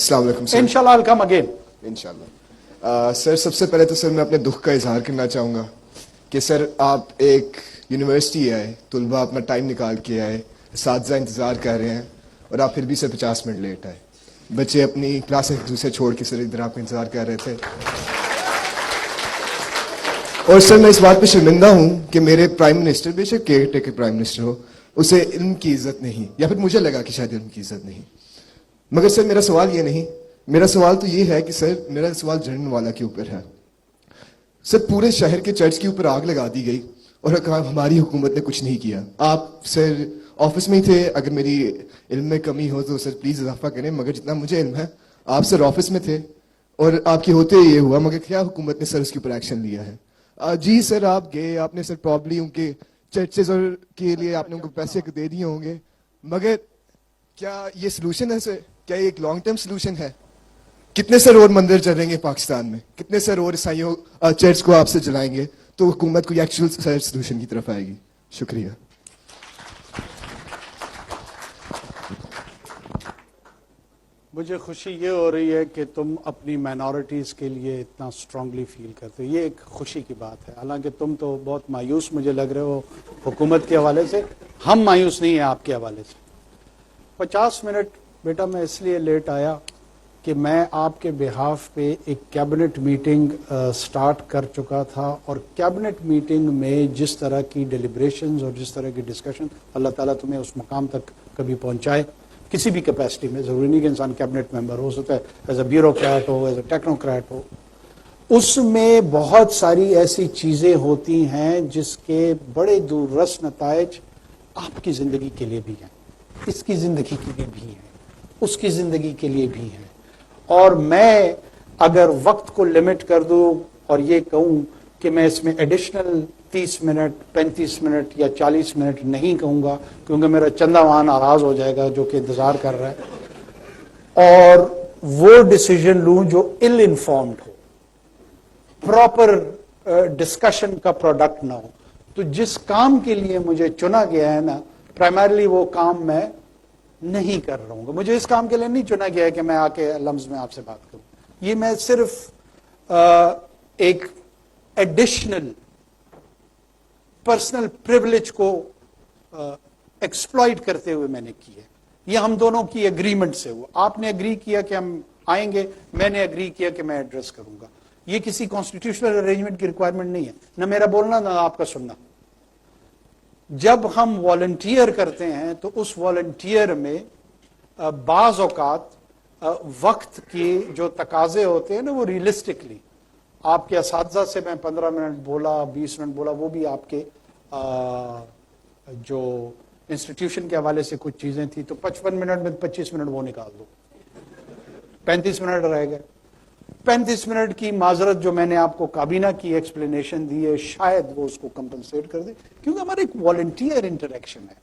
السلام علیکم سر. انشاءاللہ I'll come again. انشاءاللہ. سر سب سے پہلے تو سر میں اپنے دکھ کا اظہار کرنا چاہوں گا کہ سر آپ ایک یونیورسٹی آئے, طلباء اپنا ٹائم نکال کے آئے, اساتذہ انتظار کر رہے ہیں اور آپ پھر بھی سر 50 منٹ لیٹ آئے. بچے اپنی کلاس ایک دوسرے چھوڑ کے سر ادھر آپ کا انتظار کر رہے تھے. اور سر میں اس بات پہ شرمندہ ہوں کہ میرے پرائم منسٹر, بے شک کیئر ٹیکر پرائم منسٹر ہو, اسے علم کی عزت نہیں, یا پھر مجھے لگا کہ شاید علم کی عزت نہیں. مگر سر میرا سوال یہ نہیں, میرا سوال تو یہ ہے کہ سر میرا سوال جنرل والا کے اوپر ہے. سر پورے شہر کے چرچ کے اوپر آگ لگا دی گئی اور ہماری حکومت نے کچھ نہیں کیا. آپ سر آفس میں ہی تھے, اگر میری علم میں کمی ہو تو سر پلیز اضافہ کریں, مگر جتنا مجھے علم ہے آپ سر آفس میں تھے اور آپ کے ہوتے یہ ہوا, مگر کیا حکومت نے سر اس کے اوپر ایکشن لیا ہے؟ جی سر آپ گئے, آپ نے سر پرابلی ان کے چرچز اور کے لیے آپ نے ان کو پیسے دے دیے ہوں گے, مگر کیا یہ سلوشن ہے سر؟ کیا یہ ایک لانگ ٹرم سلوشن ہے؟ کتنے سر اور مندر چلیں گے پاکستان میں, کتنے سر اور عیسائیوں چرچ کو آپ سے جلائیں گے تو حکومت کو ایکچوئل سر سلوشن کی طرف آئے گی؟ شکریہ. مجھے خوشی یہ ہو رہی ہے کہ تم اپنی مائنورٹیز کے لیے اتنا اسٹرانگلی فیل کرتے ہو, یہ ایک خوشی کی بات ہے. حالانکہ تم تو بہت مایوس مجھے لگ رہے ہو حکومت کے حوالے سے, ہم مایوس نہیں ہیں آپ کے حوالے سے. 50 منٹ بیٹا میں اس لیے لیٹ آیا کہ میں آپ کے بہاف پہ ایک کیبنٹ میٹنگ سٹارٹ کر چکا تھا, اور کیبنٹ میٹنگ میں جس طرح کی ڈیلیبریشنز اور جس طرح کی ڈسکشن, اللہ تعالیٰ تمہیں اس مقام تک کبھی پہنچائے کسی بھی کیپیسٹی میں. ضروری نہیں کہ انسان کیبنٹ ممبر ہو سکتا ہے ایز اے بیوروکریٹ ہو, ایز اے ٹیکنوکریٹ ہو. اس میں بہت ساری ایسی چیزیں ہوتی ہیں جس کے بڑے دور رس نتائج آپ کی زندگی کے لیے بھی ہیں, اس کی زندگی کے لیے بھی ہیں, اس کی زندگی کے لیے بھی ہیں. اور میں اگر وقت کو لمٹ کر دوں اور یہ کہوں کہ میں اس میں ایڈیشنل 30 منٹ 35 منٹ یا 40 منٹ نہیں کہوں گا, کیونکہ میرا چندہ وہاں ناراض ہو جائے گا جو کہ انتظار کر رہا ہے, اور وہ ڈیسیجن لوں جو ill informed ہو, پراپر ڈسکشن کا پروڈکٹ نہ ہو. تو جس کام کے لیے مجھے چنا گیا ہے نا, پرائمرلی وہ کام میں نہیں کر رہا ہوں گا. مجھے اس کام کے لیے نہیں چنا گیا ہے کہ میں آ کے لمز میں آپ سے بات کروں. یہ میں صرف ایک ایڈیشنل پرسنل پریولیج کو ایکسپلائٹ کرتے ہوئے میں نے کی ہے. یہ ہم دونوں کی اگریمنٹ سے ہوا. آپ نے اگری کیا کہ ہم آئیں گے, میں نے اگری کیا کہ میں ایڈریس کروں گا. یہ کسی کانسٹیٹیوشنل ارینجمنٹ کی ریکوائرمنٹ نہیں ہے, نہ میرا بولنا نہ آپ کا سننا. جب ہم والنٹیئر کرتے ہیں تو اس والنٹیئر میں بعض اوقات وقت کی جو تقاضے ہوتے ہیں نا, وہ ریئلسٹکلی آپ کے اساتذہ سے میں 15 منٹ بولا 20 منٹ بولا, وہ بھی آپ کے جو انسٹیٹیوشن کے حوالے سے کچھ چیزیں تھیں, تو 55 منٹ میں 25 منٹ وہ نکال دو, 35 منٹ رہ گئے. 35 منٹ کی معذرت جو میں نے آپ کو کابینہ کی ایکسپلینیشن دی ہے, شاید وہ اس کو کمپنسیٹ کر دے, کیونکہ ہمارا ایک والنٹیئر انٹریکشن ہے.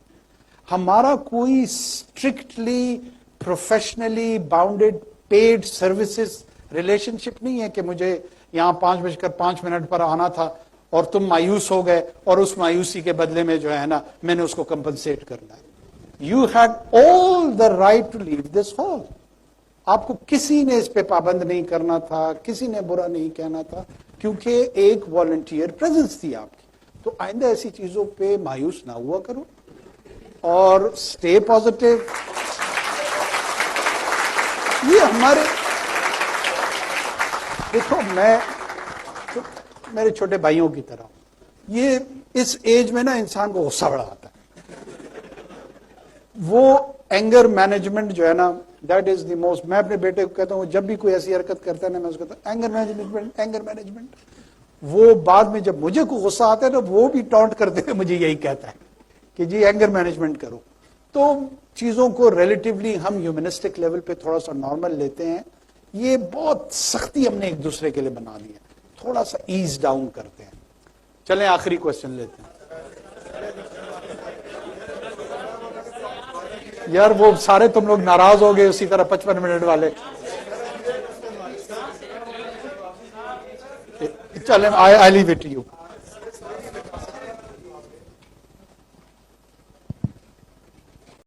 ہمارا کوئی strictly professionally bounded paid services relationship نہیں ہے کہ مجھے یہاں 5:05 پر آنا تھا اور تم مایوس ہو گئے اور اس مایوسی کے بدلے میں جو ہے نا میں نے اس کو کمپنسیٹ کرنا ہے. You had all the right to leave this hall. آپ کو کسی نے اس پہ پابند نہیں کرنا تھا, کسی نے برا نہیں کہنا تھا, کیونکہ ایک والنٹیئر پریزنس تھی آپ کی. تو آئندہ ایسی چیزوں پہ مایوس نہ ہوا کرو اور اسٹے پازیٹیو. یہ ہمارے دیکھو, میں میرے چھوٹے بھائیوں کی طرح, یہ اس ایج میں نا انسان کو غصہ بڑا آتا ہے. وہ اینگر مینجمنٹ جو ہے نا, دیٹ از دی موسٹ. میں اپنے بیٹے کو کہتا ہوں جب بھی کوئی ایسی حرکت کرتا ہے نا, میں اس کو کہتا ہوں اینگر مینجمنٹ. وہ بعد میں جب مجھے کو غصہ آتا ہے نا, وہ بھی ٹانٹ کرتے ہوئے مجھے یہی کہتا ہے کہ جی اینگر مینجمنٹ کرو. تو چیزوں کو ریلیٹیولی ہم ہیومنسٹک لیول پہ تھوڑا سا نارمل لیتے ہیں. یہ بہت سختی ہم نے ایک دوسرے کے لیے بنا دی ہے, تھوڑا سا ایز ڈاؤن کرتے ہیں. چلیں آخری کوشچن لیتے ہیں. یار وہ سارے تم لوگ ناراض ہو گئے اسی طرح 55 منٹ والے. چلیں آئی لیو اٹ ٹو یو.